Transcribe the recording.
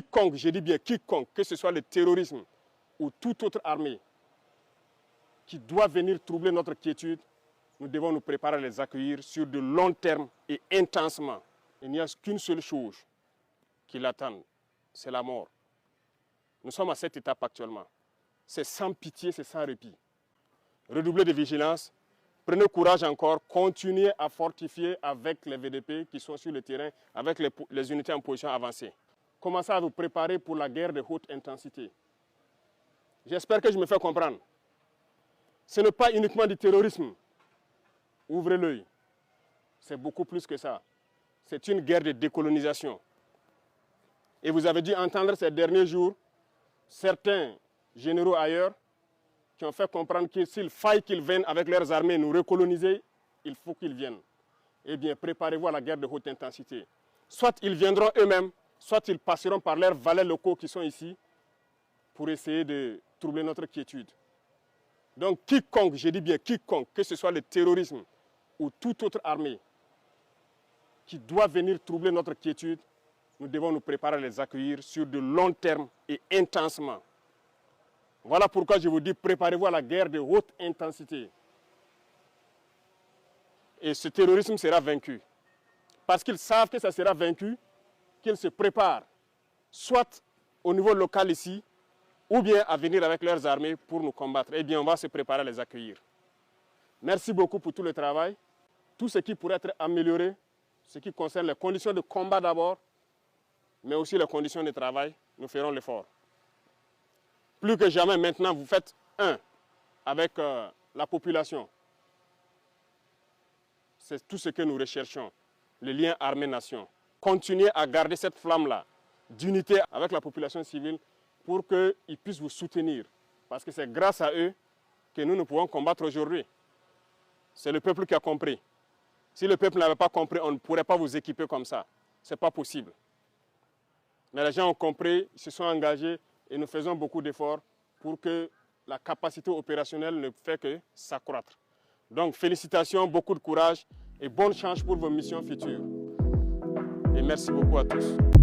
Quiconque, je dis bien quiconque, que ce soit le terrorisme ou toute autre armée qui doit venir troubler notre quiétude, nous devons nous préparer à les accueillir sur de long terme et intensement. Il n'y a qu'une seule chose qui l'attend, c'est la mort. Nous sommes à cette étape actuellement. C'est sans pitié, c'est sans répit. Redoublez de vigilance, prenez courage encore, continuez à fortifier avec les VDP qui sont sur le terrain, avec les unités en position avancée. Commencez à vous préparer pour la guerre de haute intensité. J'espère que je me fais comprendre. Ce n'est pas uniquement du terrorisme. Ouvrez l'œil. C'est beaucoup plus que ça. C'est une guerre de décolonisation. Et vous avez dû entendre ces derniers jours certains généraux ailleurs qui ont fait comprendre que s'il faille qu'ils viennent avec leurs armées nous recoloniser, il faut qu'ils viennent. Eh bien, préparez-vous à la guerre de haute intensité. Soit ils viendront eux-mêmes, soit ils passeront par leurs valets locaux qui sont ici pour essayer de troubler notre quiétude. Donc quiconque, je dis bien quiconque, que ce soit le terrorisme ou toute autre armée qui doit venir troubler notre quiétude, nous devons nous préparer à les accueillir sur de long terme et intensement. Voilà pourquoi je vous dis, préparez-vous à la guerre de haute intensité. Et ce terrorisme sera vaincu. Parce qu'ils savent que ça sera vaincu, qu'ils se préparent, soit au niveau local ici, ou bien à venir avec leurs armées pour nous combattre. Eh bien, on va se préparer à les accueillir. Merci beaucoup pour tout le travail. Tout ce qui pourrait être amélioré, ce qui concerne les conditions de combat d'abord, mais aussi les conditions de travail, nous ferons l'effort. Plus que jamais, maintenant, vous faites un avec la population. C'est tout ce que nous recherchons, le lien armée-nation. Continuez à garder cette flamme-là d'unité avec la population civile pour qu'ils puissent vous soutenir. Parce que c'est grâce à eux que nous pouvons combattre aujourd'hui. C'est le peuple qui a compris. Si le peuple n'avait pas compris, on ne pourrait pas vous équiper comme ça. Ce n'est pas possible. Mais les gens ont compris, ils se sont engagés et nous faisons beaucoup d'efforts pour que la capacité opérationnelle ne fait que s'accroître. Donc félicitations, beaucoup de courage et bonne chance pour vos missions futures. Et merci beaucoup à tous.